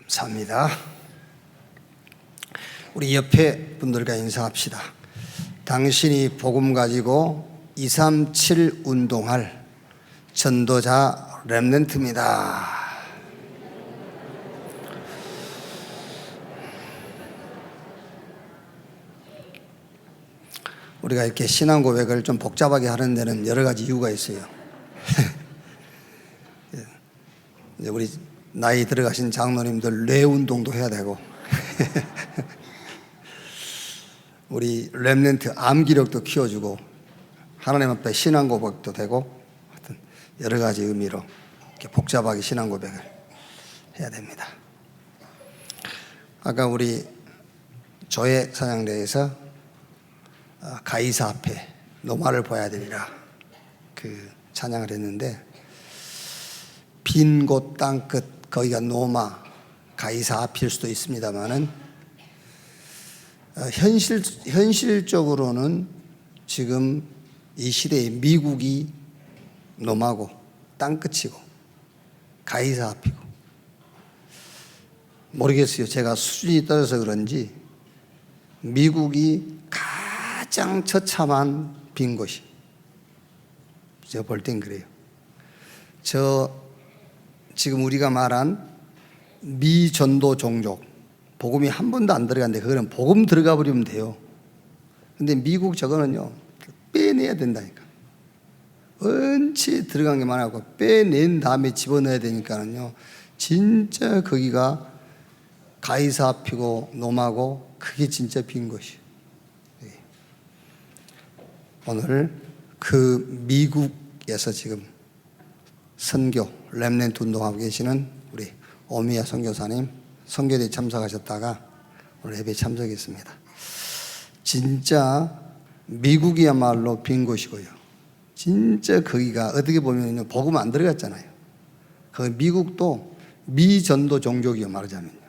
감사합니다. 우리 옆에 분들과 인사합시다. 당신이 복음 가지고 237 운동할 전도자 렘넌트입니다. 우리가 이렇게 신앙 고백을 좀 복잡하게 하는 데는 여러 가지 이유가 있어요. 우리 나이 들어가신 장로님들 뇌 운동도 해야 되고 우리 렘넌트 암기력도 키워주고 하나님 앞에 신앙 고백도 되고 하여튼 여러 가지 의미로 이렇게 복잡하게 신앙 고백을 해야 됩니다. 아까 우리 조회 사냥대에서 가이사 앞에 노마를 보아야 되리라 그 찬양을 했는데, 빈 곳 땅끝 거기가 노마 가이사 앞일 수도 있습니다만은 현실적으로는 지금 이 시대에 미국이 노마고 땅끝이고 가이사 앞이고, 모르겠어요. 제가 수준이 떨어져서 그런지 미국이 가장 처참한 빈 곳이, 제가 볼 땐 그래요. 지금 우리가 말한 미전도 종족, 복음이 한 번도 안 들어갔는데 그거는 복음 들어가 버리면 돼요. 근데 미국 저거는요, 빼내야 된다니까. 언제 들어간 게 많아고 빼낸 다음에 집어넣어야 되니까는요, 진짜 거기가 가이사 앞이고 노마고 그게 진짜 빈 곳이에요. 오늘 그 미국에서 지금 선교, 렘넌트 운동하고 계시는 우리 오미야 선교사님 선교대에 참석하셨다가 오늘 예배에 참석했습니다. 진짜 미국이야말로 빈 곳이고요. 진짜 거기가 어떻게 보면 복음 안 들어갔잖아요. 그 미국도 미전도 종족이요, 말하자면요.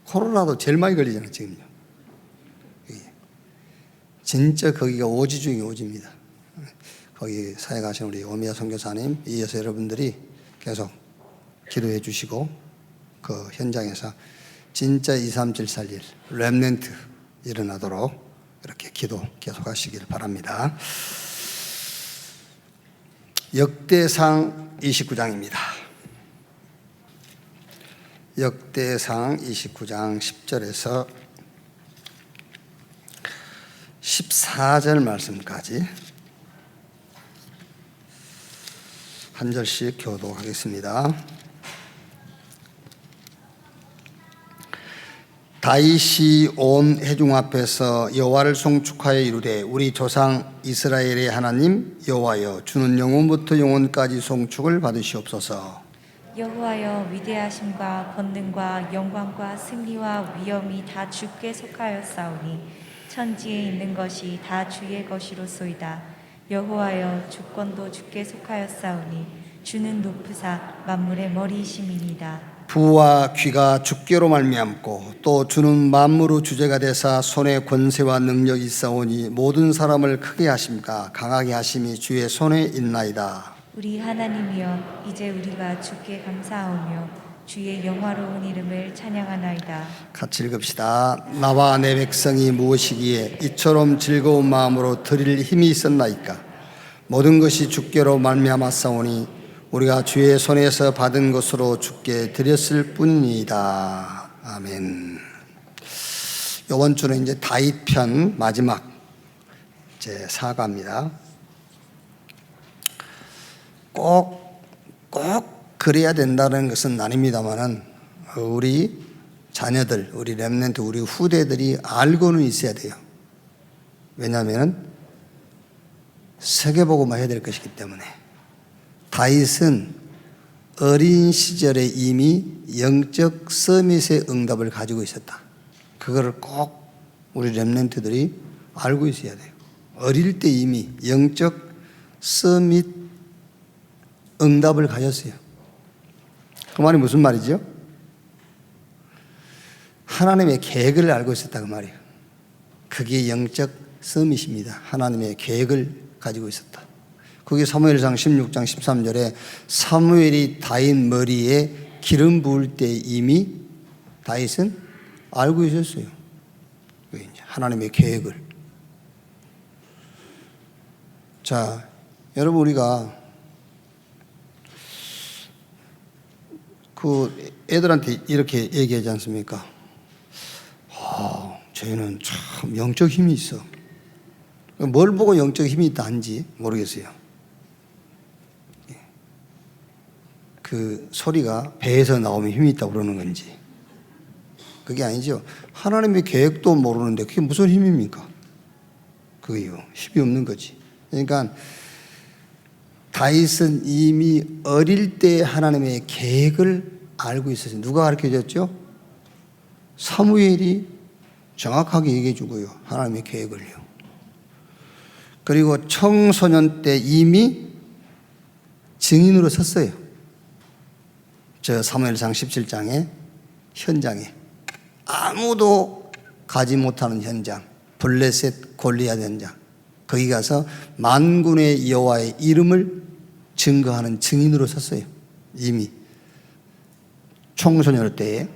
코로나도 제일 많이 걸리잖아요, 지금요. 진짜 거기가 오지 중에 오지입니다. 거기 사역하신 우리 오미야 선교사님, 이어서 여러분들이 계속 기도해 주시고 그 현장에서 진짜 23741 렘넌트 일어나도록 이렇게 기도 계속하시길 바랍니다. 역대상 29장입니다. 역대상 29장 10절에서 14절 말씀까지 한 절씩 교독하겠습니다. 다윗이 온 회중 앞에서 여호와를 송축하여 이르되, 우리 조상 이스라엘의 하나님 여호와여, 주는 영원부터 영원까지 송축을 받으시옵소서. 여호와여, 위대하심과 권능과 영광과 승리와 위엄이 다 주께 속하였사오니 천지에 있는 것이 다 주의 것이로소이다. 여호와여, 주권도 주께 속하였사오니 주는 높으사 만물의 머리이심이니이다. 부와 귀가 주께로 말미암고 또 주는 만물의 주제가 되사 손에 권세와 능력이 있사오니 모든 사람을 크게 하심과 강하게 하심이 주의 손에 있나이다. 우리 하나님이여, 이제 우리가 주께 감사하오며 주의 영화로운 이름을 찬양하나이다. 같이 읽읍시다. 나와 내 백성이 무엇이기에 이처럼 즐거운 마음으로 드릴 힘이 있었나이까. 모든 것이 주께로 말미암았사오니 우리가 주의 손에서 받은 것으로 주께 드렸을 뿐이다. 아멘. 이번 주는 이제 다윗 편 마지막 제 4가입니다. 꼭 그래야 된다는 것은 아닙니다만은 우리 자녀들, 우리 렘넌트, 우리 후대들이 알고는 있어야 돼요. 왜냐하면 세계복음화 해야 될 것이기 때문에. 다윗은 어린 시절에 이미 영적 서밋의 응답을 가지고 있었다. 그거를 꼭 우리 렘넌트들이 알고 있어야 돼요. 어릴 때 이미 영적 서밋 응답을 가졌어요. 그 말이 무슨 말이죠? 하나님의 계획을 알고 있었다 그 말이에요. 그게 영적 서밋입니다. 하나님의 계획을 가지고 있었다. 그게 사무엘상 16장 13절에 사무엘이 다윗 머리에 기름 부을 때 이미 다윗은 알고 있었어요. 하나님의 계획을. 자, 여러분, 우리가 그 애들한테 이렇게 얘기하지 않습니까? 저희는 참 영적 힘이 있어. 뭘 보고 영적 힘이 있다는지 모르겠어요. 그 소리가 배에서 나오면 힘이 있다고 그러는 건지. 그게 아니죠. 하나님의 계획도 모르는데 그게 무슨 힘입니까? 그게요, 힘이 없는 거지. 그러니까 다윗은 이미 어릴 때 하나님의 계획을 알고 있었어요. 누가 가르쳐줬죠? 사무엘이 정확하게 얘기해 주고요. 하나님의 계획을요. 그리고 청소년 때 이미 증인으로 섰어요. 저 사무엘상 17장의 현장에 아무도 가지 못하는 현장, 블레셋 골리앗 현장, 거기 가서 만군의 여호와의 이름을 증거하는 증인으로 섰어요. 이미 청소년 때에.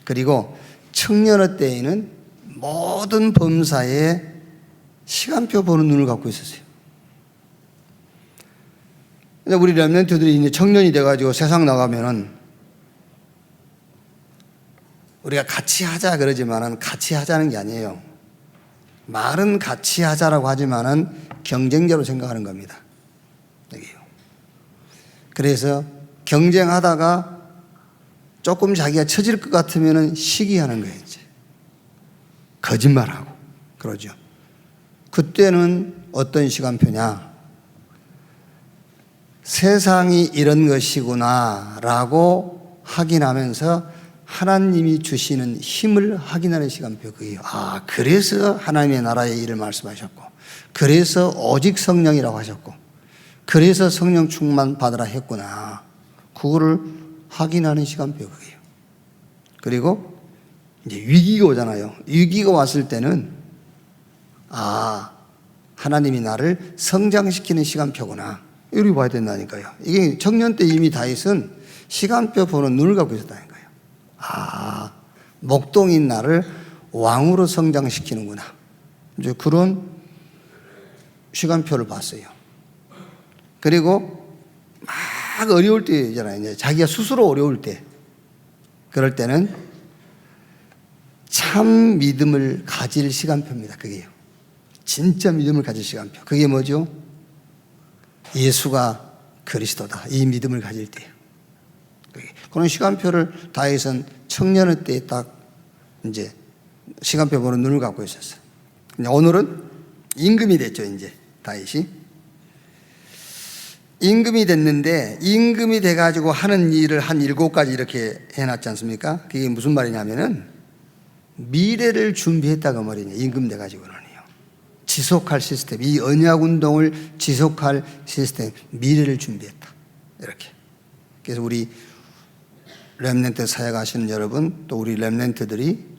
그리고 청년의 때에는 모든 범사에 시간표 보는 눈을 갖고 있었어요. 우리 렘넌트들이 이제 청년이 돼가지고 세상 나가면은 우리가 같이 하자 그러지만은 같이 하자는 게 아니에요. 말은 같이 하자라고 하지만은 경쟁자로 생각하는 겁니다. 여기요. 그래서 경쟁하다가 조금 자기가 처질 것 같으면은 시기하는 거예요, 이제. 거짓말하고. 그러죠. 그때는 어떤 시간표냐? 세상이 이런 것이구나 라고 확인하면서 하나님이 주시는 힘을 확인하는 시간표. 그게요. 그래서 하나님의 나라의 일을 말씀하셨고, 그래서 오직 성령이라고 하셨고, 그래서 성령 충만 받으라 했구나. 그거를 확인하는 시간표. 그게요. 그리고 이제 위기가 오잖아요. 위기가 왔을 때는 하나님이 나를 성장시키는 시간표구나. 이렇게 봐야 된다니까요. 이게 청년 때 이미 다윗은 시간표 보는 눈을 갖고 있었다는 거예요. 목동인 나를 왕으로 성장시키는구나. 이제 그런 시간표를 봤어요. 그리고 막 어려울 때 있잖아요. 이제 자기가 스스로 어려울 때. 그럴 때는 참 믿음을 가질 시간표입니다. 그게요. 진짜 믿음을 가질 시간표. 그게 뭐죠? 예수가 그리스도다. 이 믿음을 가질 때요. 그런 시간표를 다윗은 청년의 때에 딱 이제 시간표 보는 눈을 갖고 있었어요. 오늘은 임금이 됐죠, 이제 다윗이. 임금이 됐는데, 임금이 돼가지고 하는 일을 한 7가지 이렇게 해놨지 않습니까? 그게 무슨 말이냐면은 미래를 준비했다고 말이냐, 임금 돼가지고는요. 지속할 시스템, 이 언약 운동을 지속할 시스템, 미래를 준비했다. 이렇게. 그래서 우리 렘넌트 사역하시는 여러분, 또 우리 렘넌트들이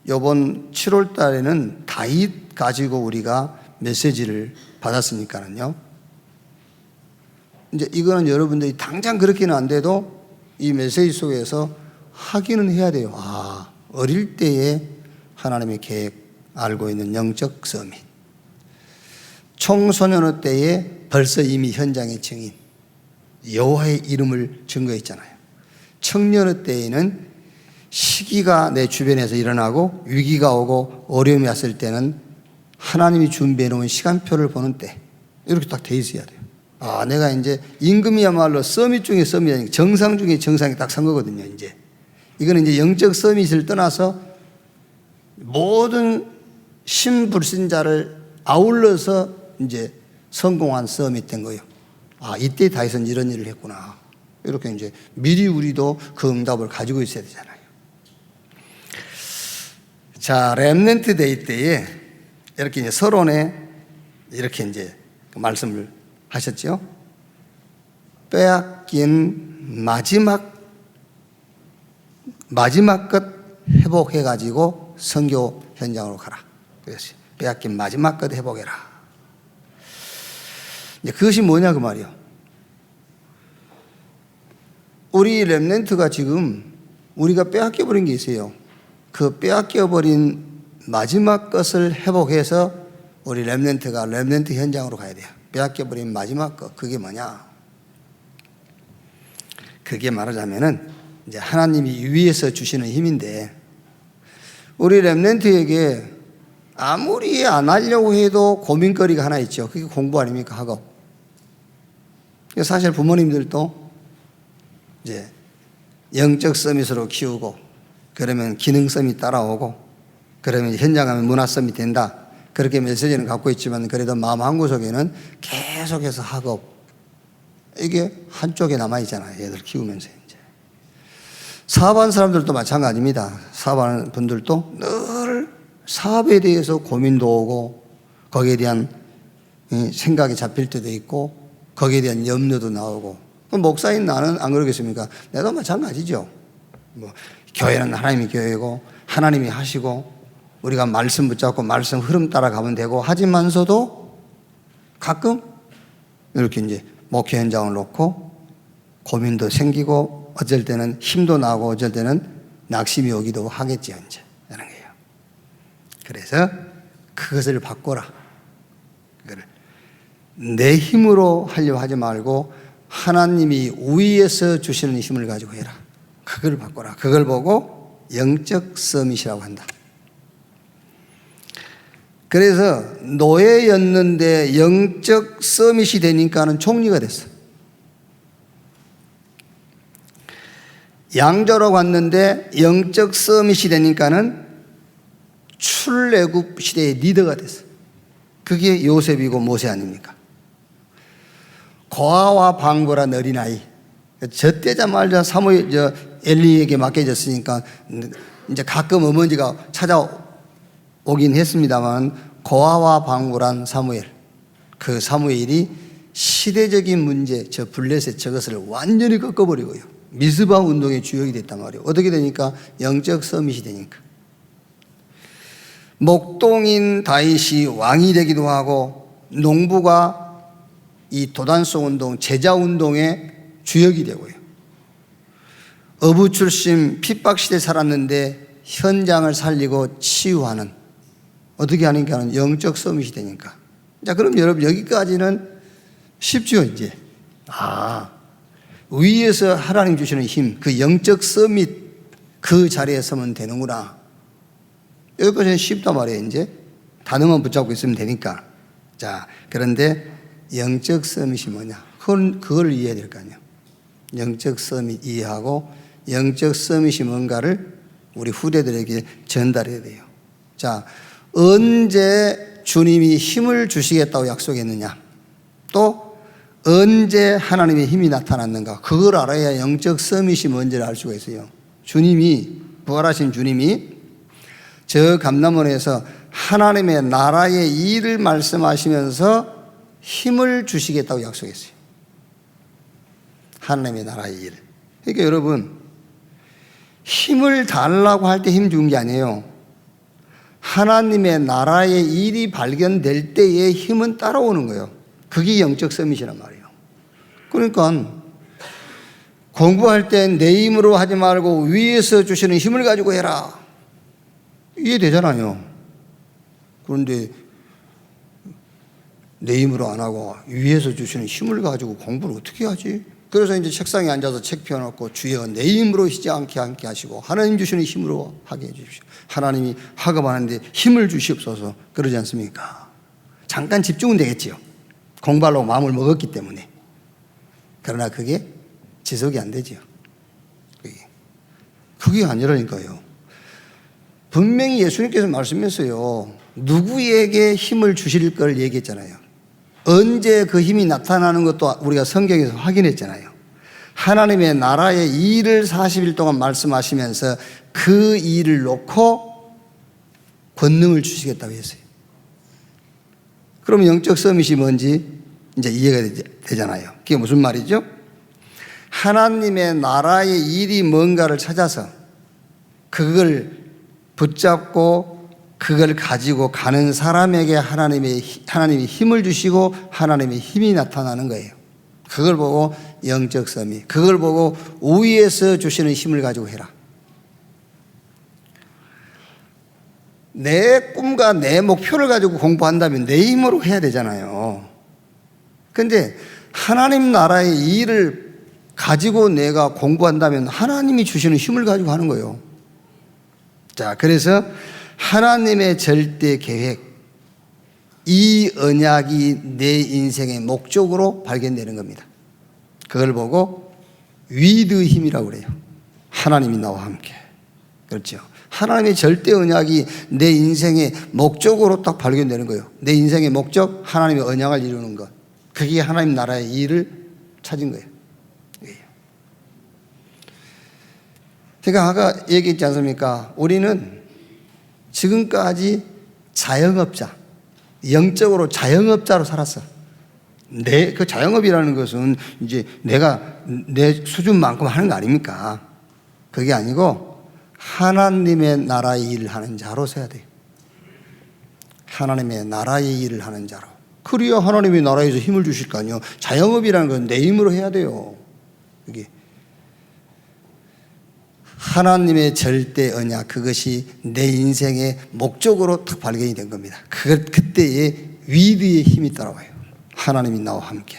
이번 7월 달에는 다윗 가지고 우리가 메시지를 받았으니까는요. 이제 이거는 여러분들이 당장 그렇게는 안 돼도 이 메시지 속에서 확인은 해야 돼요. 어릴 때에 하나님의 계획 알고 있는 영적 서밋. 청소년의 때에 벌써 이미 현장의 증인, 여호와의 이름을 증거했잖아요. 청년의 때에는 시기가 내 주변에서 일어나고 위기가 오고 어려움이 왔을 때는 하나님이 준비해 놓은 시간표를 보는 때, 이렇게 딱 돼 있어야 돼요. 내가 이제 임금이야말로 서밋 중에 서밋이 아니고 정상 중에 정상이 딱 선 거거든요, 이제. 이거는 이제 영적 서밋을 떠나서 모든 신불신자를 아울러서 이제 성공한 서밋 된 거예요. 이때 다윗은 이런 일을 했구나. 이렇게 이제 미리 우리도 그 응답을 가지고 있어야 되잖아요. 자, 렘넌트 데이 때에 이렇게 이제 서론에 이렇게 이제 말씀을 하셨죠. 빼앗긴 마지막 것 회복해가지고 선교 현장으로 가라. 그랬어요. 빼앗긴 마지막 것 회복해라. 이제 그것이 뭐냐 그 말이요. 우리 렘넌트가 지금 우리가 빼앗겨버린 게 있어요. 그 빼앗겨버린 마지막 것을 회복해서 우리 렘넌트가 렘넌트 현장으로 가야 돼요. 빼앗겨버린 마지막 것, 그게 뭐냐? 그게 말하자면은 이제 하나님이 위에서 주시는 힘인데, 우리 렘넌트에게 아무리 안 하려고 해도 고민거리가 하나 있죠. 그게 공부 아닙니까? 학업. 사실 부모님들도 이제 영적 서밋으로 키우고, 그러면 기능 서밋 따라오고, 그러면 현장 가면 문화 서밋 된다, 그렇게 메시지는 갖고 있지만, 그래도 마음 한구석에는 계속해서 학업, 이게 한쪽에 남아있잖아요. 애들 키우면서. 이제 사업하는 사람들도 마찬가지입니다. 사업하는 분들도 늘 사업에 대해서 고민도 오고, 거기에 대한 생각이 잡힐 때도 있고, 거기에 대한 염려도 나오고. 그럼 목사인 나는 안 그러겠습니까? 내도 마찬가지죠. 뭐 교회는 하나님이 교회고 하나님이 하시고 우리가 말씀 붙잡고 말씀 흐름 따라가면 되고, 하지만서도 가끔 이렇게 이제 목회 현장을 놓고 고민도 생기고, 어쩔 때는 힘도 나고, 어쩔 때는 낙심이 오기도 하겠죠. 이제 이런 거예요. 그래서 그것을 바꿔라. 그거를 내 힘으로 하려고 하지 말고 하나님이 위에서 주시는 힘을 가지고 해라. 그걸 바꿔라. 그걸 보고 영적 서밋이라고 한다. 그래서 노예였는데 영적 서밋이 되니까는 총리가 됐어. 양조로 갔는데 영적 서밋이 되니까는 출애굽 시대의 리더가 됐어. 그게 요셉이고 모세 아닙니까? 고아와 방부란 어린아이. 저 때자마자 사무엘, 엘리에게 맡겨졌으니까 이제 가끔 어머니가 찾아오긴 했습니다만, 고아와 방부란 사무엘, 그 사무엘이 시대적인 문제, 저 블레셋 저것을 완전히 꺾어버리고요, 미스바 운동의 주역이 됐단 말이에요. 어떻게 되니까? 영적 서밋이 되니까. 목동인 다윗이 왕이 되기도 하고, 농부가 이 도단성 운동, 제자 운동의 주역이 되고요, 어부 출신 핍박시대에 살았는데 현장을 살리고 치유하는, 어떻게 하니까? 영적 서밋이 되니까. 자, 그럼 여러분 여기까지는 쉽죠. 이제 위에서 하나님 주시는 힘, 그 영적 서밋, 그 자리에 서면 되는구나. 여기까지는 쉽단 말이에요. 이제 단어만 붙잡고 있으면 되니까. 자, 그런데 영적 서밋이 뭐냐? 그걸 이해해야 될 거 아니에요. 영적 서밋 이해하고, 영적 서밋이 뭔가를 우리 후대들에게 전달해야 돼요. 자, 언제 주님이 힘을 주시겠다고 약속했느냐, 또 언제 하나님의 힘이 나타났는가, 그걸 알아야 영적 서밋이 뭔지를 알 수가 있어요. 주님이, 부활하신 주님이 저 감람원에서 하나님의 나라의 일을 말씀하시면서 힘을 주시겠다고 약속했어요. 하나님의 나라의 일. 그러니까 여러분, 힘을 달라고 할 때 힘 준 게 아니에요. 하나님의 나라의 일이 발견될 때의 힘은 따라오는 거예요. 그게 영적 서밋이란 말이에요. 그러니까 공부할 때 내 힘으로 하지 말고 위에서 주시는 힘을 가지고 해라. 이해되잖아요. 그런데 내 힘으로 안 하고 위에서 주시는 힘을 가지고 공부를 어떻게 하지? 그래서 이제 책상에 앉아서 책 펴놓고, 주여 내 힘으로 하지 않게 하시고 하나님 주시는 힘으로 하게 해주십시오. 하나님이 학업하는데 힘을 주시옵소서. 그러지 않습니까? 잠깐 집중은 되겠지요. 공부하려고 마음을 먹었기 때문에. 그러나 그게 지속이 안 되지요. 그게 아니라니까요. 분명히 예수님께서 말씀했어요. 누구에게 힘을 주실 걸 얘기했잖아요. 언제 그 힘이 나타나는 것도 우리가 성경에서 확인했잖아요. 하나님의 나라의 일을 40일 동안 말씀하시면서 그 일을 놓고 권능을 주시겠다고 했어요. 그러면 영적 서밋이 뭔지 이제 이해가 되잖아요. 그게 무슨 말이죠? 하나님의 나라의 일이 뭔가를 찾아서 그걸 붙잡고 그걸 가지고 가는 사람에게 하나님이 힘을 주시고 하나님의 힘이 나타나는 거예요. 그걸 보고 영적 서밋, 그걸 보고 위에서 주시는 힘을 가지고 해라. 내 꿈과 내 목표를 가지고 공부한다면 내 힘으로 해야 되잖아요. 근데 하나님 나라의 일을 가지고 내가 공부한다면 하나님이 주시는 힘을 가지고 하는 거예요. 자, 그래서 하나님의 절대 계획, 이 언약이 내 인생의 목적으로 발견되는 겁니다. 그걸 보고 위드 힘이라고 그래요. 하나님이 나와 함께. 그렇죠. 하나님의 절대 언약이 내 인생의 목적으로 딱 발견되는 거예요. 내 인생의 목적, 하나님의 언약을 이루는 것. 그게 하나님 나라의 일을 찾은 거예요. 제가 아까 얘기했지 않습니까? 우리는 지금까지 자영업자, 영적으로 자영업자로 살았어. 그 자영업이라는 것은 이제 내가 내 수준만큼 하는 거 아닙니까? 그게 아니고 하나님의 나라의 일을 하는 자로 서야 돼요. 하나님의 나라의 일을 하는 자로. 그래야 하나님의 나라에서 힘을 주실 거 아니에요. 자영업이라는 건 내 힘으로 해야 돼요. 이게 하나님의 절대 언약, 그것이 내 인생의 목적으로 딱 발견이 된 겁니다. 그때에 위드의 힘이 따라와요. 하나님이 나와 함께.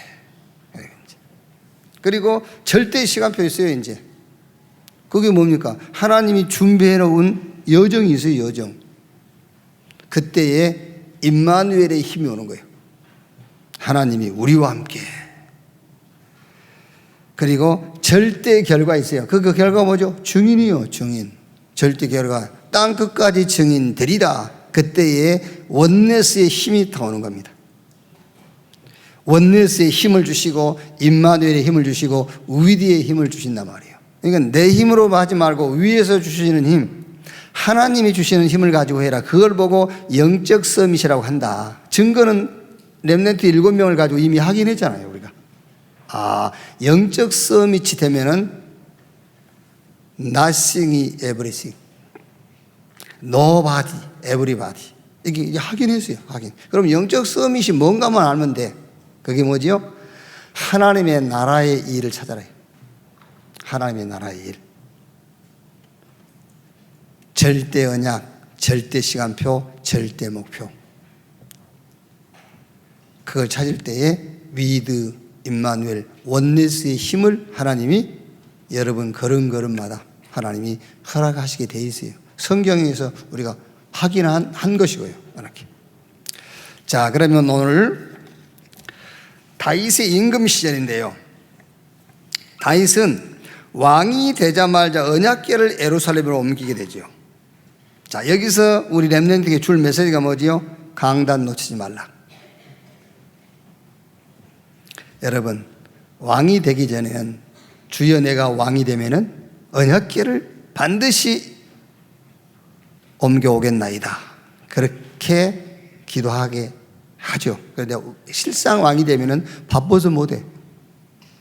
그리고 절대 시간표 있어요, 이제. 그게 뭡니까? 하나님이 준비해 놓은 여정이 있어요, 여정. 그때에 임마누엘의 힘이 오는 거예요. 하나님이 우리와 함께. 그리고 절대 결과 있어요. 그 결과 뭐죠? 증인이요, 증인. 절대 결과. 땅 끝까지 증인 되리라. 그때에 원네스의 힘이 타오는 겁니다. 원네스의 힘을 주시고 임마누엘의 힘을 주시고 위디의 힘을 주신단 말이에요. 그러니까 내 힘으로 하지 말고 위에서 주시는 힘, 하나님이 주시는 힘을 가지고 해라. 그걸 보고 영적 서밋이라고 한다. 증거는 렘넌트 7명을 가지고 이미 확인했잖아요, 우리가. 영적 서밋이 되면은 nothing이 everything, nobody, everybody. 이게 확인했어요, 확인. 그럼 영적 서밋이 뭔가만 알면 돼. 그게 뭐지요? 하나님의 나라의 일을 찾아라. 하나님의 나라의 일. 절대 언약, 절대 시간표, 절대 목표. 그걸 찾을 때에 위드, 임마누엘, 원네스의 힘을 하나님이 여러분 걸음걸음마다 하나님이 허락하시게 돼 있어요. 성경에서 우리가 확인한 것이고요. 이렇게. 자, 그러면 오늘 다윗의 임금 시절인데요. 다윗은 왕이 되자마자 언약궤를 예루살렘으로 옮기게 되죠. 자, 여기서 우리 렘넌트에게 줄 메시지가 뭐지요? 강단 놓치지 말라. 여러분, 왕이 되기 전에는 주여 내가 왕이 되면은 언약궤를 반드시 옮겨오겠나이다. 그렇게 기도하게 하죠. 그런데 실상 왕이 되면은 바빠서 못해.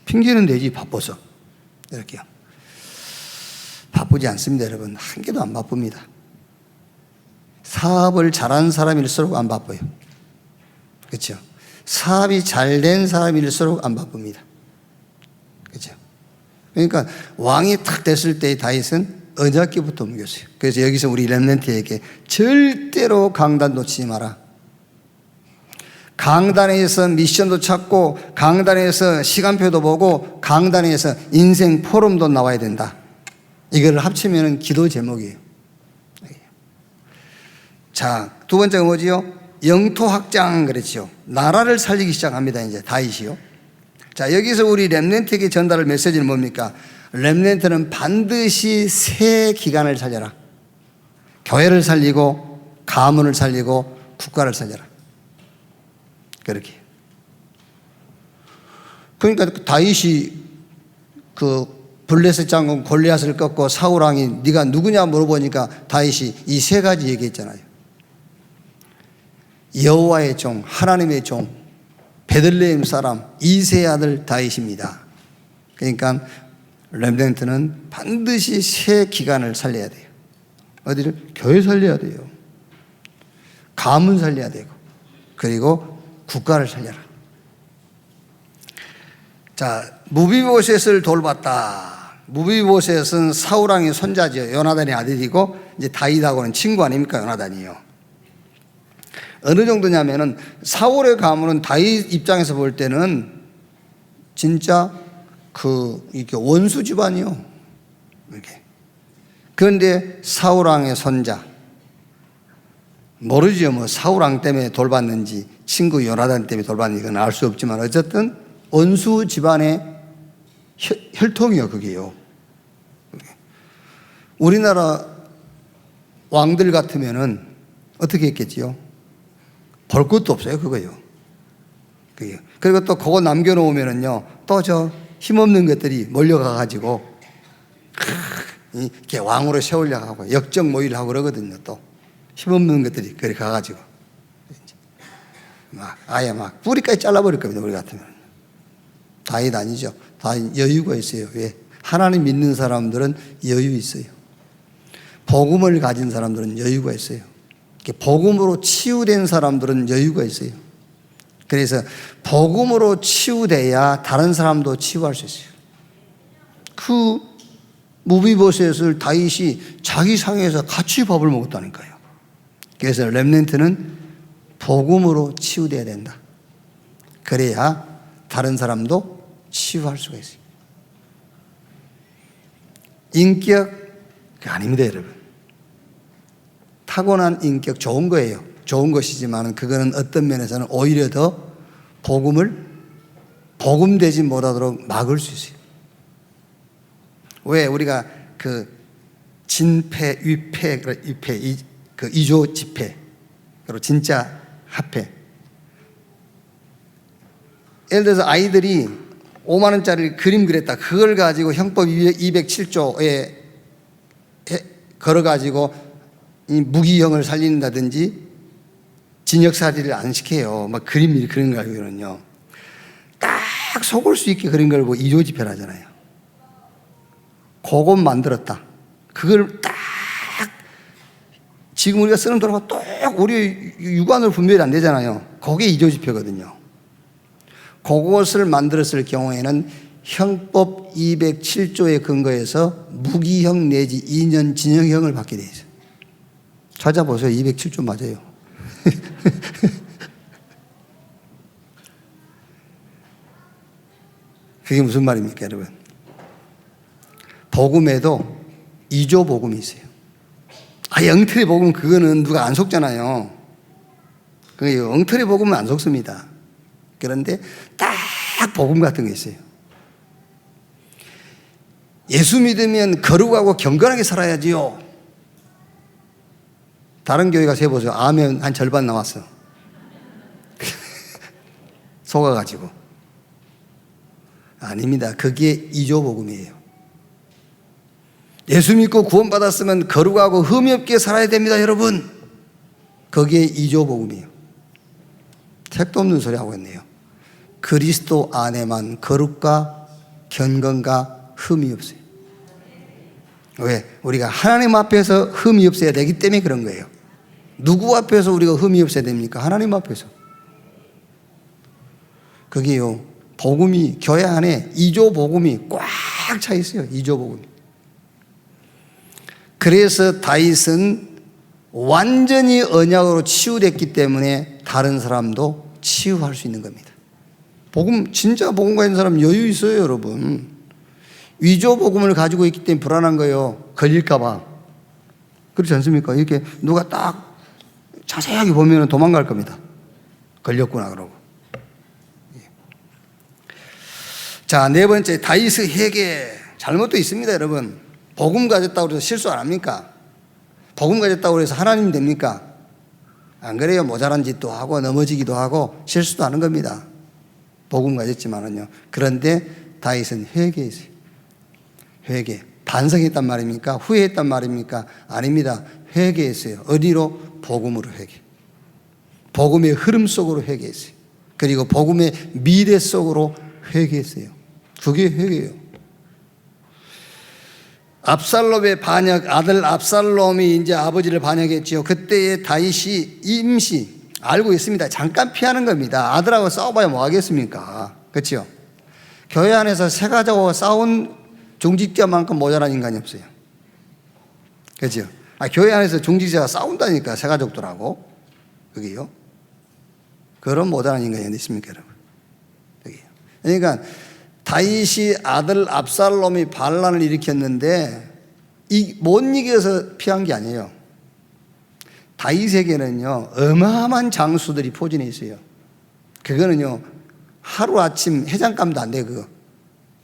핑계는 되지, 바빠서. 이렇게요. 바쁘지 않습니다, 여러분. 한 개도 안 바쁩니다. 사업을 잘하는 사람일수록 안 바빠요. 그렇죠? 사업이 잘 된 사람일수록 안 바쁩니다. 그렇죠? 그러니까 왕이 탁 됐을 때 다윗은 언약궤부터 옮겼어요. 그래서 여기서 우리 렘넌트에게 절대로 강단 놓치지 마라. 강단에서 미션도 찾고 강단에서 시간표도 보고 강단에서 인생 포럼도 나와야 된다. 이걸 합치면 기도 제목이에요. 자, 두 번째가 뭐지요? 영토 확장 그랬죠. 나라를 살리기 시작합니다. 이제 다윗이요. 자, 여기서 우리 렘넌트에게 전달할 메시지는 뭡니까? 렘넌트는 반드시 세 기관을 살려라. 교회를 살리고 가문을 살리고 국가를 살려라. 그렇게. 그러니까 다윗이 그 블레셋 장군 골리앗을 꺾고 사울 왕이 네가 누구냐 물어보니까 다윗이 이 세 가지 얘기했잖아요. 여호와의 종, 하나님의 종, 베들레헴 사람 이새의 아들 다윗입니다. 그러니까 렘넌트는 반드시 세 기관을 살려야 돼요. 어디를? 교회 살려야 돼요. 가문 살려야 되고, 그리고 국가를 살려라. 자, 무비보셋을 돌봤다. 무비보셋은 사울 왕의 손자죠. 요나단의 아들이고 이제 다윗하고는 친구 아닙니까? 요나단이요. 어느 정도냐면은 사울의 가문은 다윗 입장에서 볼 때는 진짜 이렇게 원수 집안이요. 이렇게. 그런데 사울왕의 손자, 모르죠. 뭐 사울왕 때문에 돌봤는지 친구 요나단 때문에 돌봤는지 그건 알 수 없지만 어쨌든 원수 집안의 혈통이요, 그게요. 우리나라 왕들 같으면은 어떻게 했겠지요? 볼 것도 없어요, 그거요. 그게. 그리고 또 그거 남겨놓으면은요, 또 저 힘없는 것들이 몰려가가지고, 이렇게 왕으로 세우려고 하고, 역적 모의를 하고 그러거든요, 또. 힘없는 것들이 그리 가가지고. 아예 막 뿌리까지 잘라버릴 겁니다, 우리 같으면. 다윗 아니죠. 다윗 여유가 있어요. 왜? 하나님 믿는 사람들은 여유 있어요. 복음을 가진 사람들은 여유가 있어요. 복음으로 치유된 사람들은 여유가 있어요. 그래서 복음으로 치유돼야 다른 사람도 치유할 수 있어요. 그 무비보셋을 다윗이 자기 상에서 같이 밥을 먹었다니까요. 그래서 렘넌트는 복음으로 치유돼야 된다. 그래야 다른 사람도 치유할 수가 있어요. 인격 아닙니다, 여러분. 타고난 인격 좋은 거예요. 좋은 것이지만 그거는 어떤 면에서는 오히려 더 복음되지 못하도록 막을 수 있어요. 왜 우리가 진패, 위패, 이조 지패, 그리고 진짜 합패. 예를 들어서 아이들이 5만 원짜리 그림 그렸다. 그걸 가지고 형법 207조에 걸어가지고 이 무기형을 살린다든지 징역살이를 안 시켜요. 막 그림 그런 거 알고는요. 딱 속을 수 있게 그린 걸 보고 이조지폐를 하잖아요. 그것 만들었다. 그걸 딱 지금 우리가 쓰는 돈하고 딱 우리 육안으로 분별이 안 되잖아요. 그게 이조지폐거든요. 그것을 만들었을 경우에는 형법 207조에 근거해서 무기형 내지 2년 징역형을 받게 돼 있어요. 찾아보세요. 207조 맞아요. 그게 무슨 말입니까, 여러분? 복음에도 2조 복음이 있어요. 엉터리 복음 그거는 누가 안 속잖아요. 그 엉터리 복음은 안 속습니다. 그런데 딱 복음 같은 게 있어요. 예수 믿으면 거룩하고 경건하게 살아야지요. 다른 교회 가서 해보세요. 아멘 한 절반 나왔어. 속아가지고. 아닙니다. 그게 2조 복음이에요. 예수 믿고 구원받았으면 거룩하고 흠이 없게 살아야 됩니다, 여러분. 그게 2조 복음이에요. 택도 없는 소리 하고 있네요. 그리스도 안에만 거룩과 경건과 흠이 없어요. 왜? 우리가 하나님 앞에서 흠이 없어야 되기 때문에 그런 거예요. 누구 앞에서 우리가 흠이 없어야 됩니까? 하나님 앞에서. 그게요, 복음이 교회 안에 2조 복음이 꽉 차 있어요. 2조 복음이. 그래서 다윗은 완전히 언약으로 치유됐기 때문에 다른 사람도 치유할 수 있는 겁니다. 복음, 진짜 복음 가진 사람 여유 있어요, 여러분. 위조 복음을 가지고 있기 때문에 불안한 거예요. 걸릴까봐. 그렇지 않습니까? 이렇게 누가 딱 자세하게 보면 도망갈 겁니다. 걸렸구나, 그러고. 자, 네 번째, 다윗의 회개. 잘못도 있습니다, 여러분. 복음 가졌다고 해서 실수 안 합니까? 복음 가졌다고 해서 하나님 됩니까? 안 그래요. 모자란 짓도 하고 넘어지기도 하고 실수도 하는 겁니다. 복음 가졌지만은요. 그런데 다윗은 회개했어요. 회개. 반성했단 말입니까? 후회했단 말입니까? 아닙니다. 회개했어요. 어디로? 복음으로 회개. 복음의 흐름 속으로 회개했어요. 그리고 복음의 미래 속으로 회개했어요. 그게 회개예요. 압살롬의 반역, 아들 압살롬이 이제 아버지를 반역했지요. 그때의 다윗이 임시 알고 있습니다. 잠깐 피하는 겁니다. 아들하고 싸워봐야 뭐 하겠습니까? 그렇죠? 교회 안에서 세 가족하고 싸운 중직자만큼 모자란 인간이 없어요. 그렇죠? 교회 안에서 중직자가 싸운다니까, 세 가족들하고. 그게요. 그런 못하는 인간이 어디 있습니까, 여러분? 여기. 그러니까 다윗이 아들 압살롬이 반란을 일으켰는데 못 이겨서 피한 게 아니에요. 다윗에게는요 어마어마한 장수들이 포진해 있어요. 그거는요 하루아침 해장감도 안 돼요. 그거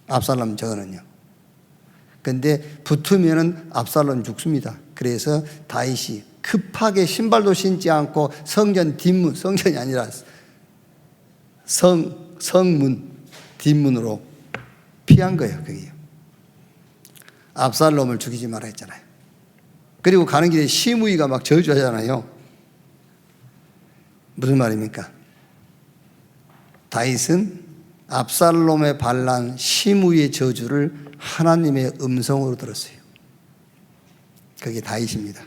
압살롬 저거는요. 근데 붙으면은 압살롬 죽습니다. 그래서 다윗이 급하게 신발도 신지 않고 성전 뒷문, 성전이 아니라 성문 뒷문으로 피한 거예요. 그게요. 압살롬을 죽이지 말아 했잖아요. 그리고 가는 길에 시므이가 막 저주하잖아요. 무슨 말입니까? 다윗은 압살롬의 반란 시므이의 저주를 하나님의 음성으로 들었어요. 그게 다윗입니다.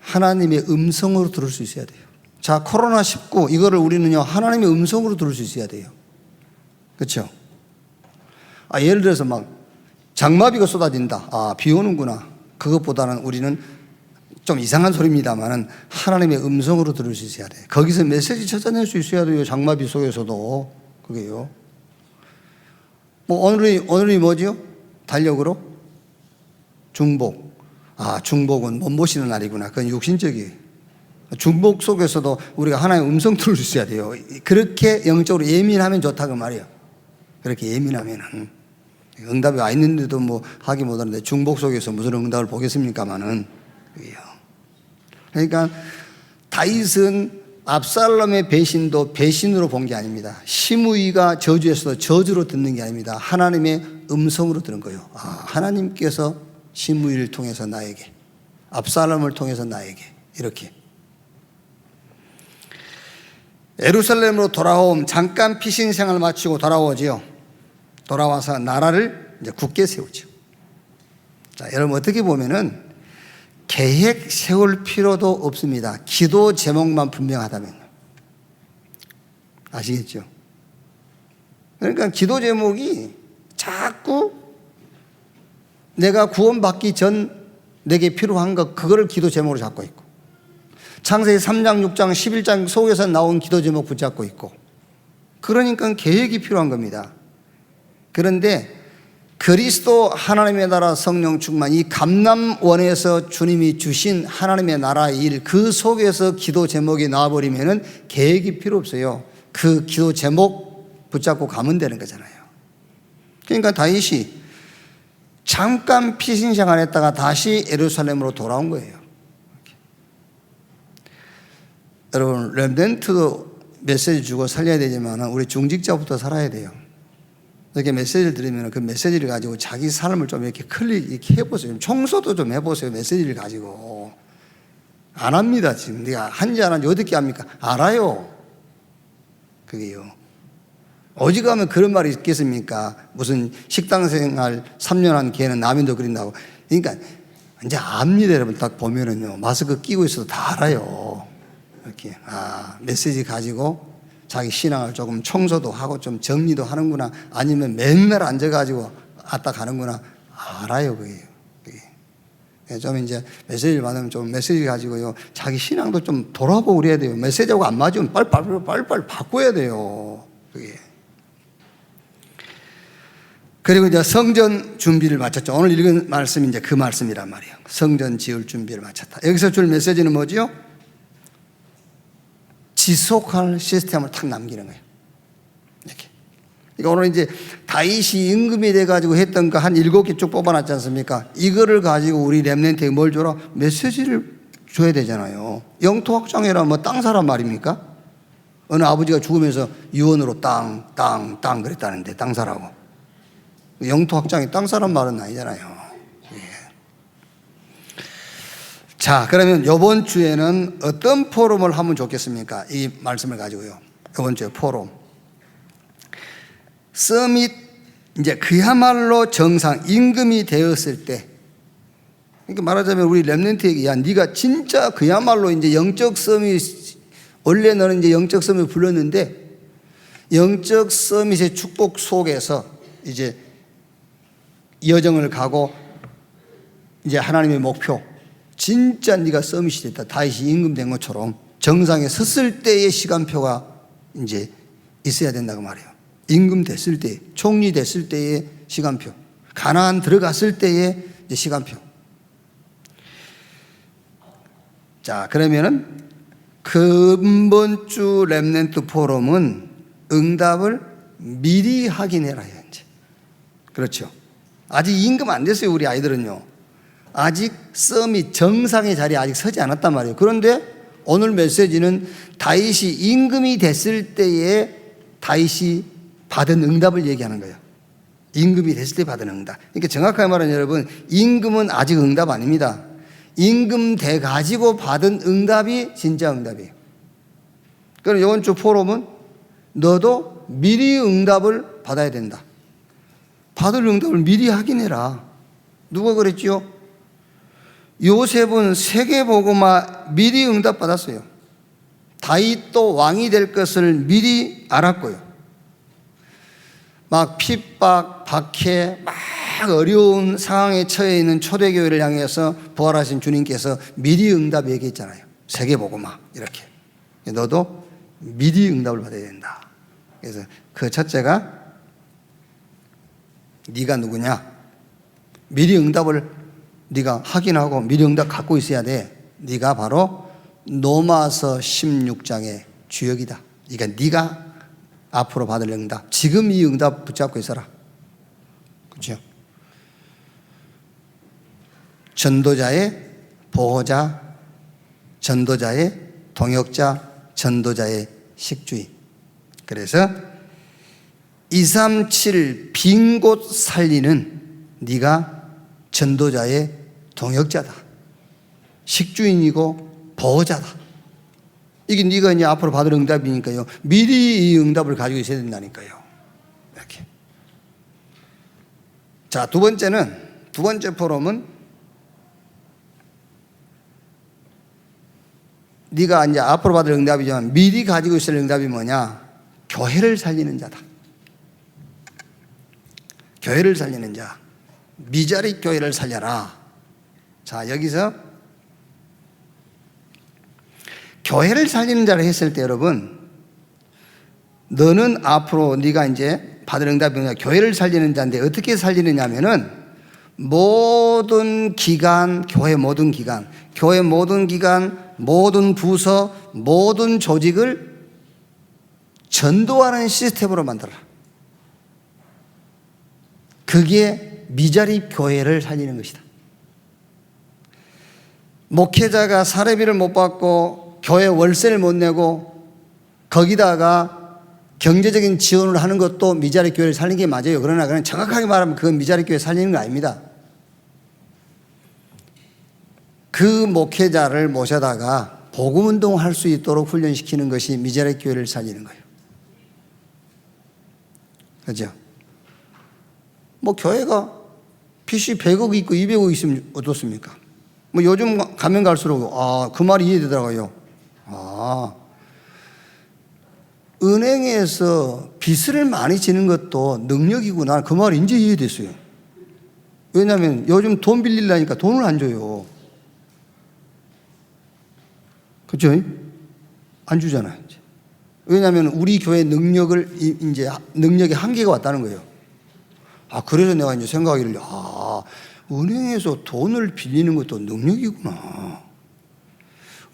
하나님의 음성으로 들을 수 있어야 돼요. 자, 코로나19 이거를 우리는요 하나님의 음성으로 들을 수 있어야 돼요. 그렇죠? 예를 들어서 막 장마비가 쏟아진다. 비 오는구나. 그것보다는 우리는 좀 이상한 소리입니다만은 하나님의 음성으로 들을 수 있어야 돼요. 거기서 메시지 찾아낼 수 있어야 돼요. 장마비 속에서도. 그게요. 오늘이 뭐지요? 달력으로? 중복. 중복은 못 모시는 날이구나. 그건 육신적이에요. 중복 속에서도 우리가 하나님의 음성 들을 수 있어야 돼요. 그렇게 영적으로 예민하면 좋다고 말이에요. 그렇게 예민하면은 응답이 와 있는데도 뭐 하기 못하는데 중복 속에서 무슨 응답을 보겠습니까마는. 그러니까 다윗은 압살롬의 배신도 배신으로 본 게 아닙니다. 시므이가 저주했어도 저주로 듣는 게 아닙니다. 하나님의 음성으로 들은 거예요. 하나님께서 시므이를 통해서 나에게, 압살롬을 통해서 나에게 이렇게. 예루살렘으로 돌아옴, 잠깐 피신 생활을 마치고 돌아오지요. 돌아와서 나라를 이제 굳게 세우죠. 자, 여러분 어떻게 보면은 계획 세울 필요도 없습니다. 기도 제목만 분명하다면. 아시겠죠? 그러니까 기도 제목이 자꾸 내가 구원받기 전 내게 필요한 것, 그거를 기도 제목으로 잡고 있고, 창세기 3장, 6장, 11장 속에서 나온 기도 제목 붙잡고 있고, 그러니까 계획이 필요한 겁니다. 그런데 그리스도 하나님의 나라 성령 충만, 이 감람원에서 주님이 주신 하나님의 나라의 일, 그 속에서 기도 제목이 나와버리면은 계획이 필요 없어요. 그 기도 제목 붙잡고 가면 되는 거잖아요. 그러니까 다윗이 잠깐 피신 생활했다가 다시 예루살렘으로 돌아온 거예요. 여러분, 렘넌트도 메시지 주고 살려야 되지만 우리 중직자부터 살아야 돼요. 이렇게 메시지를 들으면 그 메시지를 가지고 자기 삶을 좀 이렇게 이렇게 해보세요. 청소도 좀 해보세요. 메시지를 가지고. 안 합니다. 지금 내가 한지 안 한지 어떻게 합니까? 알아요. 그게요. 어지간하면 그런 말이 있겠습니까? 무슨 식당 생활 3년 한 개는 라면도 끓인다고. 그러니까 이제 압니다. 여러분 딱 보면은요. 마스크 끼고 있어도 다 알아요. 이렇게. 메시지 가지고 자기 신앙을 조금 청소도 하고 좀 정리도 하는구나. 아니면 맨날 앉아가지고 왔다 가는구나. 알아요, 그게. 좀 이제 메시지를 받으면 좀 메시지 가지고요. 자기 신앙도 좀 돌아보고 그래야 돼요. 메시지하고 안 맞으면 빨리 바꿔야 돼요. 그게. 그리고 이제 성전 준비를 마쳤죠. 오늘 읽은 말씀이 이제 그 말씀이란 말이에요. 성전 지을 준비를 마쳤다. 여기서 줄 메시지는 뭐지요? 지속할 시스템을 탁 남기는 거예요. 이렇게. 그러니까 오늘 이제 다윗이 임금이 돼가지고 했던 거 한 7개 쭉 뽑아놨지 않습니까? 이거를 가지고 우리 렘넌트에 뭘 줘라? 메시지를 줘야 되잖아요. 영토 확장해라 뭐 땅 사람 말입니까? 어느 아버지가 죽으면서 유언으로 땅 그랬다는데 땅 사라고. 영토 확장이 땅 사람 말은 아니잖아요. 자, 그러면 이번 주에는 어떤 포럼을 하면 좋겠습니까? 이 말씀을 가지고요. 이번 주에 포럼. 서밋, 이제 그야말로 정상, 임금이 되었을 때. 그러니까 말하자면 우리 렘넌트에게, 야, 네가 진짜 그야말로 이제 영적 서밋, 원래 너는 이제 영적 서밋을 불렀는데, 영적 서밋의 축복 속에서 이제 여정을 가고, 이제 하나님의 목표, 진짜 네가 서밋이 됐다. 다윗이 임금된 것처럼 정상에 섰을 때의 시간표가 이제 있어야 된다고 말해요. 임금 됐을 때, 총리 됐을 때의 시간표, 가나안 들어갔을 때의 이제 시간표. 자, 그러면은 이번 주 렘넌트 포럼은 응답을 미리 확인해라요, 이제. 그렇죠. 아직 임금 안 됐어요, 우리 아이들은요. 아직 서밋 정상의 자리에 아직 서지 않았단 말이에요. 그런데 오늘 메시지는 다윗이 임금이 됐을 때에 다윗이 받은 응답을 얘기하는 거예요. 임금이 됐을 때 받은 응답. 그러니까 정확하게 말하면 여러분, 임금은 아직 응답 아닙니다. 임금 돼 가지고 받은 응답이 진짜 응답이에요. 그럼 이번 주 포럼은 너도 미리 응답을 받아야 된다. 받을 응답을 미리 확인해라. 누가 그랬죠? 요셉은 세계보고마 미리 응답 받았어요. 다윗도 왕이 될 것을 미리 알았고요. 막 핍박, 박해, 막 어려운 상황에 처해 있는 초대교회를 향해서 부활하신 주님께서 미리 응답 얘기했잖아요. 세계보고마 이렇게. 너도 미리 응답을 받아야 된다. 그래서 그 첫째가 네가 누구냐? 미리 응답을 네가 확인하고 미리 응답 갖고 있어야 돼. 네가 바로 로마서 16장의 주역이다. 그러니까 네가 앞으로 받을 응답, 지금 이 응답 붙잡고 있어라. 그렇죠? 전도자의 보호자, 전도자의 동역자, 전도자의 식주인. 그래서 237 빈 곳 살리는 네가 전도자의 동역자다. 식주인이고 보호자다. 이게 네가 이제 앞으로 받을 응답이니까요. 미리 이 응답을 가지고 있어야 된다니까요. 이렇게. 자, 두 번째 포럼은 네가 이제 앞으로 받을 응답이지만 미리 가지고 있을 응답이 뭐냐? 교회를 살리는 자다. 교회를 살리는 자. 미자립 교회를 살려라. 자, 여기서 교회를 살리는 자를 했을 때 여러분, 너는 앞으로 네가 이제 받을 응답이 뭐냐? 교회를 살리는 자인데 어떻게 살리느냐면은 모든 기관, 교회 모든 기관, 모든 부서, 모든 조직을 전도하는 시스템으로 만들어라. 그게 미자립 교회를 살리는 것이다. 목회자가 사례비를 못 받고 교회 월세를 못 내고 거기다가 경제적인 지원을 하는 것도 미자립 교회를 살리는 게 맞아요. 그러나 그냥 정확하게 말하면 그건 미자립 교회 살리는 거 아닙니다. 그 목회자를 모셔다가 복음운동을 할 수 있도록 훈련시키는 것이 미자립 교회를 살리는 거예요. 그렇죠? 뭐 교회가 빚이 100억 있고 200억 있으면 어떻습니까? 뭐 요즘 가면 갈수록 그 말이 이해되더라고요. 은행에서 빚을 많이 지는 것도 능력이구나. 그 말이 이제 이해됐어요. 왜냐하면 요즘 돈 빌리려니까 돈을 안 줘요. 그렇죠? 안 주잖아요. 이제. 왜냐하면 우리 교회 능력을 이제 능력의 한계가 왔다는 거예요. 그래서 내가 이제 생각하기를 은행에서 돈을 빌리는 것도 능력이구나.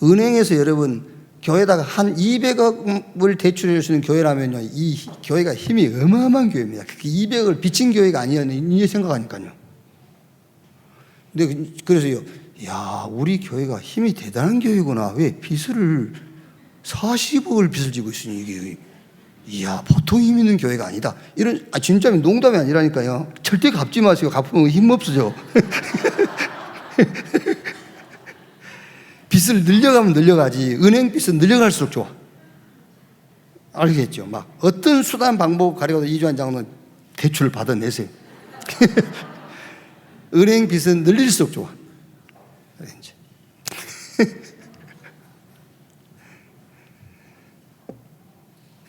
은행에서 여러분 교회에다가 한 200억을 대출해 줄 수 있는 교회라면요, 이 교회가 힘이 어마어마한 교회입니다. 그 200억을 빚진 교회가 아니었는지 이제 생각하니까요. 근데 그래서요, 우리 교회가 힘이 대단한 교회구나. 왜 빚을 40억을 빚을 지고 있으니 이게 보통 힘 있는 교회가 아니다. 이런 진짜 농담이 아니라니까요. 절대 갚지 마세요. 갚으면 힘 없어져. 빚을 늘려가면 늘려가지 은행 빚은 늘려갈수록 좋아. 알겠죠? 막 어떤 수단 방법 가리고도 이주환 장로는 대출을 받아내세요. 은행 빚은 늘릴수록 좋아.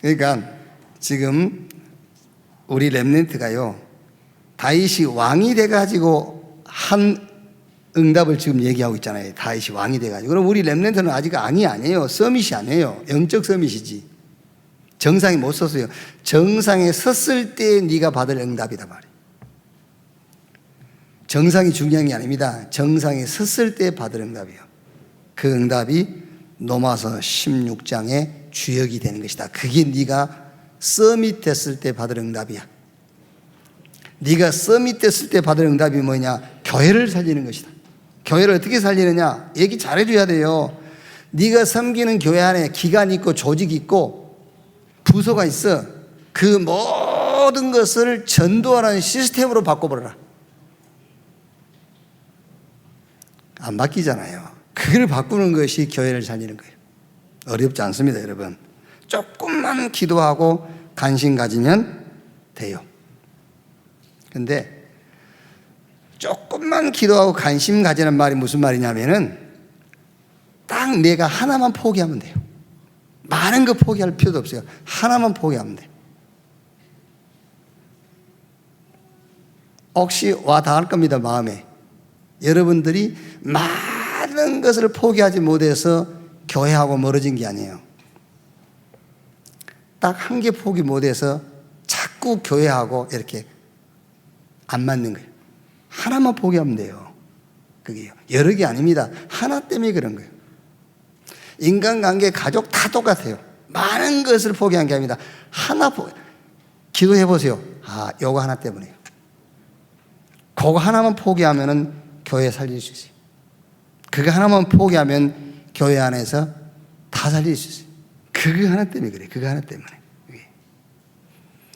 그러니까 지금 우리 렘넌트가요, 다윗이 왕이 돼가지고 한 응답을 지금 얘기하고 있잖아요. 다윗이 왕이 돼가지고. 그럼 우리 렘넌트는 아직 왕이 아니에요. 서밋이 아니에요. 영적 서밋이지. 정상에 못 섰어요. 정상에 섰을 때 네가 받을 응답이다 말이에요. 정상이 중요한 게 아닙니다. 정상에 섰을 때 받을 응답이에요. 그 응답이 로마서 16장의 주역이 되는 것이다. 그게 네가 서밋 됐을 때 받을 응답이야. 네가 서밋 됐을 때 받을 응답이 뭐냐? 교회를 살리는 것이다. 교회를 어떻게 살리느냐? 얘기 잘해줘야 돼요. 네가 섬기는 교회 안에 기관 있고 조직 있고 부서가 있어. 그 모든 것을 전도하는 시스템으로 바꿔버려라. 안 바뀌잖아요. 그걸 바꾸는 것이 교회를 살리는 거예요. 어렵지 않습니다, 여러분. 조금만 기도하고 관심 가지면 돼요. 근데 조금만 기도하고 관심 가지는 말이 무슨 말이냐면은 딱 내가 하나만 포기하면 돼요. 많은 거 포기할 필요도 없어요. 하나만 포기하면 돼. 혹시 와 닿을 겁니다, 마음에. 여러분들이 많은 것을 포기하지 못해서 교회하고 멀어진 게 아니에요. 딱 한 개 포기 못해서 자꾸 교회하고 이렇게 안 맞는 거예요. 하나만 포기하면 돼요. 그게요. 여러 개 아닙니다. 하나 때문에 그런 거예요. 인간관계, 가족 다 똑같아요. 많은 것을 포기한 게 아닙니다. 하나 기도해 보세요. 아, 요거 하나 때문에요. 그거 하나만 포기하면은 교회 살릴 수 있어요. 그거 하나만 포기하면 교회 안에서 다 살릴 수 있어요. 그거 하나 때문에 그래. 그거 하나 때문에.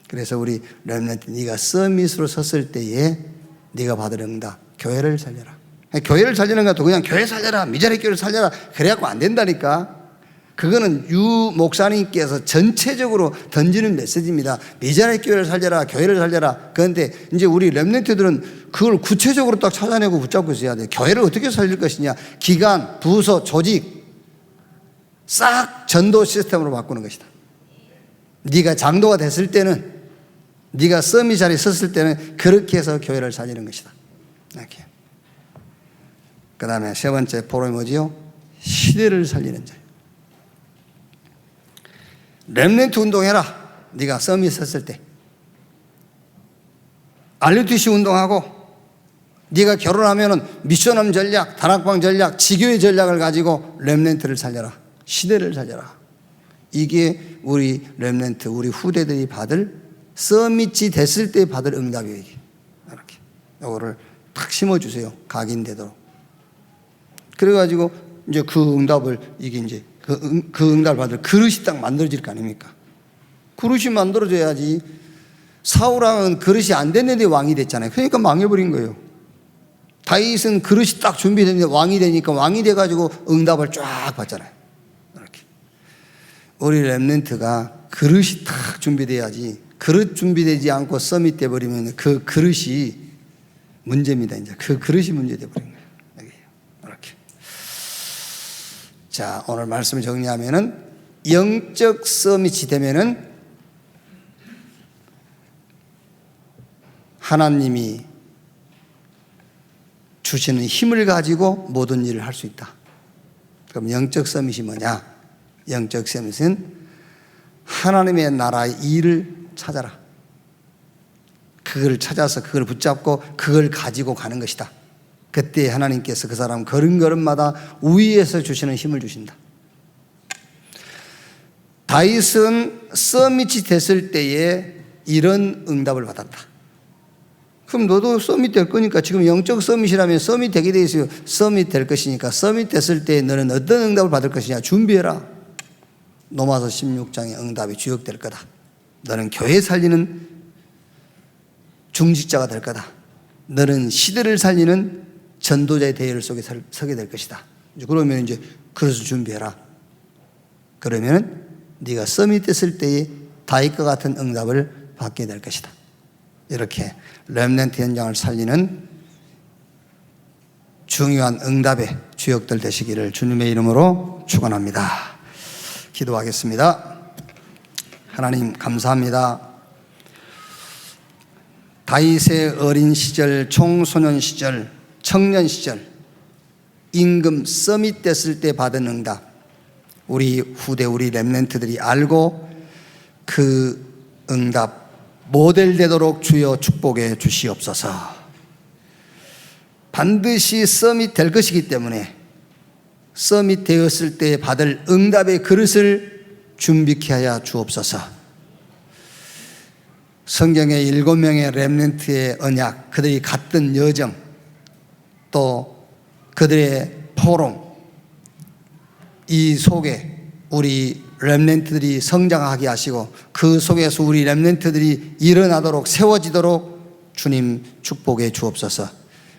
그래서 우리 렘넌트, 네가 서밋으로 섰을 때에 네가 받을 응답, 교회를 살려라. 교회를 살리는 것도 그냥 교회 살려라, 미자리 교회를 살려라 그래갖고 안 된다니까. 그거는 유 목사님께서 전체적으로 던지는 메시지입니다. 미자리 교회를 살려라, 교회를 살려라. 그런데 이제 우리 렘넌트들은 그걸 구체적으로 딱 찾아내고 붙잡고 있어야 돼요. 교회를 어떻게 살릴 것이냐. 기관, 부서, 조직 싹 전도 시스템으로 바꾸는 것이다. 네가 장도가 됐을 때는, 네가 서밋 자리에 섰을 때는 그렇게 해서 교회를 살리는 것이다. 이렇게. 그 다음에 세 번째 포럼이 뭐지요? 시대를 살리는 자. 렘넌트 운동해라. 네가 서밋 섰을 때. RUTC 운동하고, 네가 결혼하면은 미션홈 전략, 다락방 전략, 지교의 전략을 가지고 렘넌트를 살려라. 시대를 살려라. 이게 우리 렘넌트, 우리 후대들이 받을 서밋이 됐을 때 받을 응답이에요. 이게. 이렇게. 이거를 탁 심어주세요. 각인되도록. 그래가지고 이제 그 응답을, 이게 이제 그 응답을 받을 그릇이 딱 만들어질 거 아닙니까? 그릇이 만들어져야지. 사울왕은 그릇이 안 됐는데 왕이 됐잖아요. 그러니까 망해버린 거예요. 다윗은 그릇이 딱 준비됐는데 왕이 되니까 왕이 돼가지고 응답을 쫙 받잖아요. 이렇게. 우리 렘넌트가 그릇이 딱 준비돼야지. 그릇 준비되지 않고 서밋 돼버리면 그 그릇이 문제입니다. 이제 그 그릇이 문제 돼버린 거예요. 이렇게. 자, 오늘 말씀을 정리하면은 영적 서밋이 되면은 하나님이 주시는 힘을 가지고 모든 일을 할 수 있다. 그럼 영적 서밋이 뭐냐? 영적 서밋은 하나님의 나라의 일을 찾아라. 그걸 찾아서 그걸 붙잡고 그걸 가지고 가는 것이다. 그때 하나님께서 그 사람 걸음걸음마다 위에서 주시는 힘을 주신다. 다윗은 서밋이 됐을 때에 이런 응답을 받았다. 그럼 너도 서밋 될 거니까, 지금 영적 서밋이라면 서밋 되게 돼 있어요. 서밋 될 것이니까 서밋 됐을 때 너는 어떤 응답을 받을 것이냐 준비해라. 로마서 16장의 응답이 주역될 거다. 너는 교회 살리는 중직자가 될 거다. 너는 시대를 살리는 전도자의 대열 속에 서게 될 것이다. 그러면 이제 그래서 준비해라. 그러면 네가 서밋 됐을 때에 다윗과 같은 응답을 받게 될 것이다. 이렇게 렘넌트 현장을 살리는 중요한 응답의 주역들 되시기를 주님의 이름으로 축원합니다. 기도하겠습니다. 하나님 감사합니다. 다윗의 어린 시절, 청소년 시절, 청년 시절 임금 서밋 됐을 때 받은 응답, 우리 후대 우리 렘넌트들이 알고 그 응답 모델 되도록 주여 축복해 주시옵소서. 반드시 서밋 될 것이기 때문에 서밋 되었을 때 받을 응답의 그릇을 준비케 하여 주옵소서. 성경의 7명의 렘넌트의 언약, 그들이 갔던 여정, 또 그들의 포럼, 이 속에 우리 렘넌트들이 성장하게 하시고 그 속에서 우리 렘넌트들이 일어나도록 세워지도록 주님 축복해 주옵소서.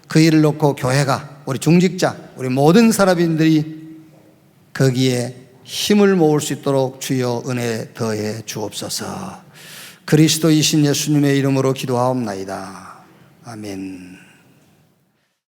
그 일을 놓고 교회가, 우리 중직자, 우리 모든 사람들이 거기에 힘을 모을 수 있도록 주여 은혜 더해 주옵소서. 그리스도이신 예수님의 이름으로 기도하옵나이다. 아멘.